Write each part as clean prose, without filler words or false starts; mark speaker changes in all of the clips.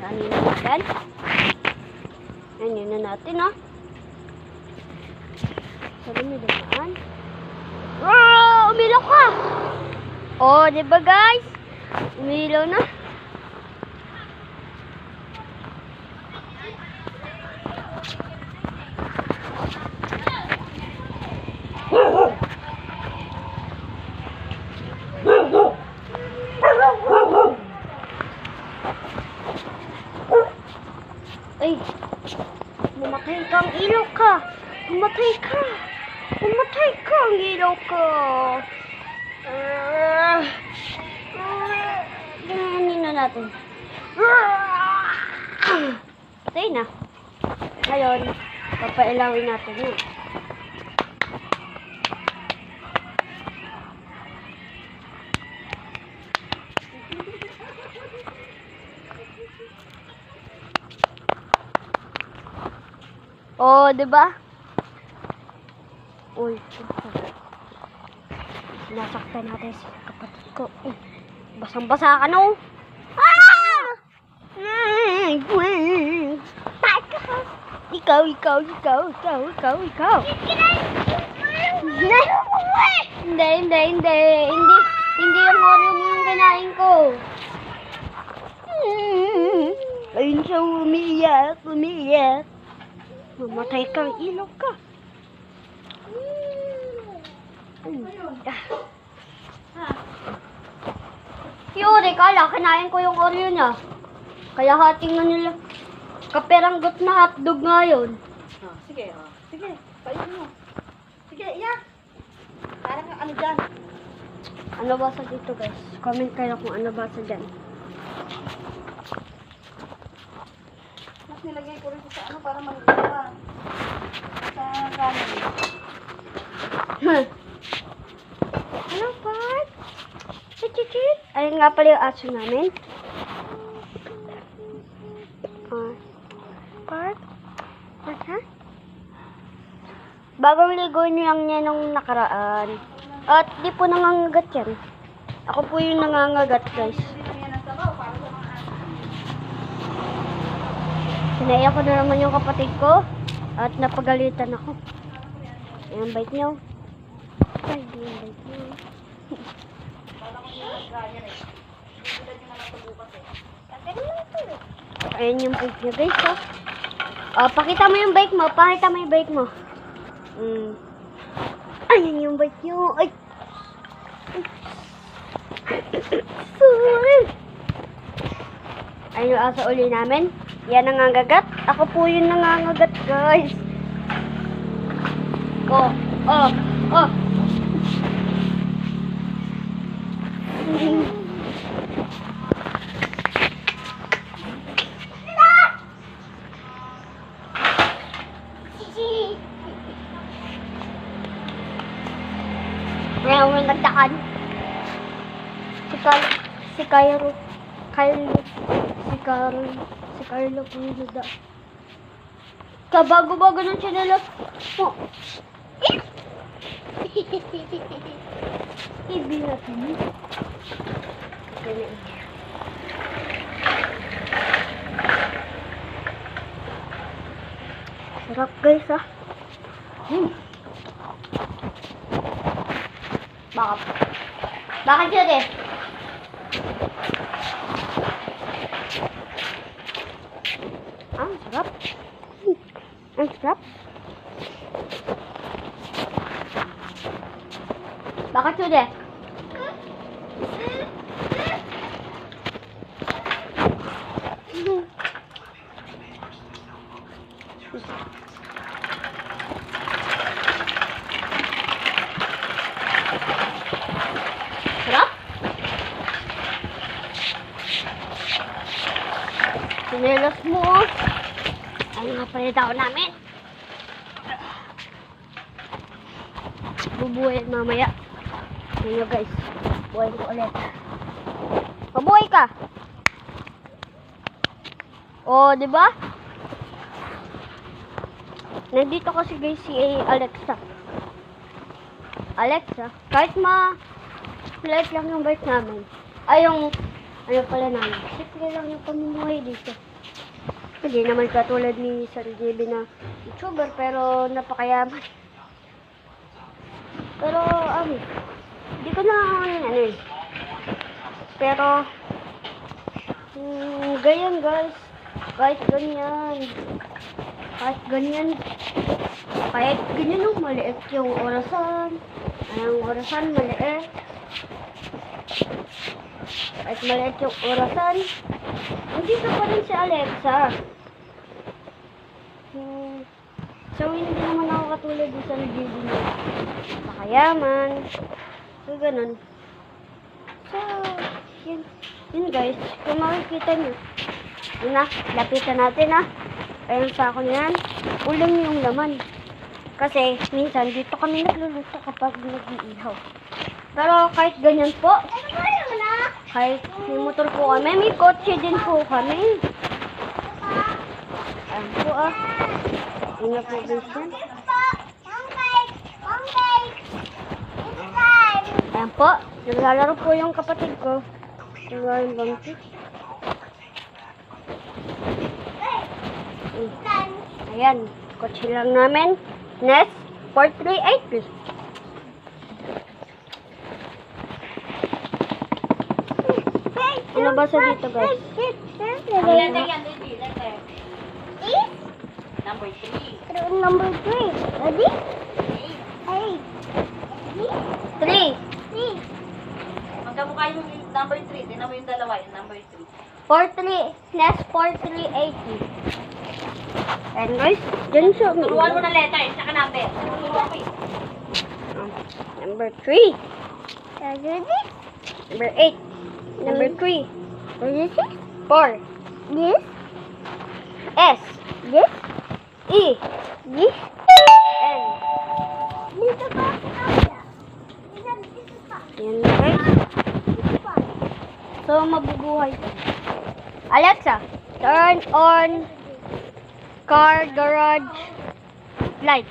Speaker 1: Kanin na natin. Kanin na natin, ha. Sabi mo dumaan. Umilaw ka! Oh, diba guys? Umilaw na. Ay, mamatay ka, ang ilaw ka. Mamatay ka. Mamatay ka, ang ilaw ka. Ganyanin na natin. Patay na. Ngayon, papailawin natin yun. Oh, diba? Uy, nasaktan natin si kapatid ko. Basang-basa ka, no? Ah! Ikaw. Hindi yung Oreo mo yung kinain ko. Ayun siya, umiiyak. Mamatay kang ilaw ka. Yuri, kala, kinain ko yung Oreo niya. Kaya hating na nila. Kaperanggot na hotdog ngayon.
Speaker 2: Sige. Pain mo. Sige, iyak. Parang ano dyan.
Speaker 1: Ano ba sa dito, guys? Comment kayo kung ano ba sa dyan.
Speaker 2: Mas nilagay ko rin sa ano para mag-iwan. Sa kanin.
Speaker 1: Ano, Park? Chichit. Ayun nga pala yung aso namin. Park? Ha? Bagong ligo lang niya nung nakaraan. At di po nangangagat yan. Ako po yung nangangagat, guys. Sinaya ko na naman yung kapatid ko. At napagalitan ako. Ayan, bite niyo. Ay, yung bite niyo. Ayan yung bike niya, guys, oh. Oh, pakita mo yung bike mo. Ayan yung bike niyo. Ay! Sorry! Ayun yung asa uli namin. Yan nangangagat. Ako po yung nangangagat, guys. Oh. Ngayon may nagdaan. Si Carlo po yung nagdaan. Kabago-bago ng tsinelas. Oh. Ibi natin. Sarap, guys, ah. Bakit yun eh? Ang sarap. Ang sarap. Bakit yun eh? Sarap? Sinelas mo. Ay nga pala tao namin. Bubuhay mamaya. Ayan guys. Buhay ko ulit. Mabuhay ka. Oh, di ba? Nandito kasi guys si Alexa. Kahit light lang yung bike namin. Ay, yung ano pala namin. Simple lang yung pamumuhay dito. Hindi naman katulad ni Sir JB na YouTuber, pero napakayaman. Pero, hindi ko na ano eh. Pero, ganyan guys. Kahit ganyan, maliit yung orasan. Ang orasan, maliit. Kahit maliit yung orasan, nandito pa rin si Alexa. So, hindi naman ako katulad din sa nagiging niya. Makayaman. So, ganun. So, yun guys. Kung makikita nyo. Yun na, lapitan natin ha. Ayun sa ako na yan. Ulam yung laman. Kasi, minsan, dito kami nagluluto kapag nag-iihaw. Pero, kahit ganyan po. Kahit may motor po kami, may kotse din po kami. Ayan po Yun na po guys yan. Ayan po. Naglalaro po yung kapatid ko. Yung bangkit. Ayan. Kotse lang namin. Nest 4380. Ano ba sa dito guys?
Speaker 2: Number 3.
Speaker 1: Number 3. Ready? 3.
Speaker 2: Magkamukha yung number 3. Tingnan mo yung dalawa, yung number 3.
Speaker 1: 43. Nest 4380. And guys, dyan siya.
Speaker 2: Turuan mo na letter, saka number.
Speaker 1: Number 3. Number 8. Number 3. 4.
Speaker 2: This?
Speaker 1: S.
Speaker 2: This?
Speaker 1: E.
Speaker 2: This?
Speaker 1: N.
Speaker 2: Dito pa.
Speaker 1: Yan guys. So, mabubuhay. Alexa, turn on car garage light.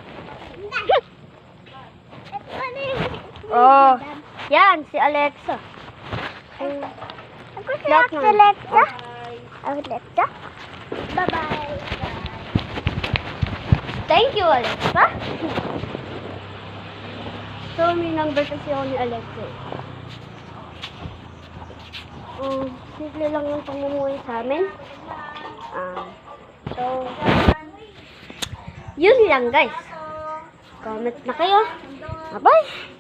Speaker 1: Oh, yan si Alexa.
Speaker 2: Ako si Alexa. Alexa. Bye-bye.
Speaker 1: Thank you, Alexa. So, may number kasi ako ni Alexa. Simple lang yung pamumuhay sa amin. So, yun lang guys. Comment na kayo. Bye-bye.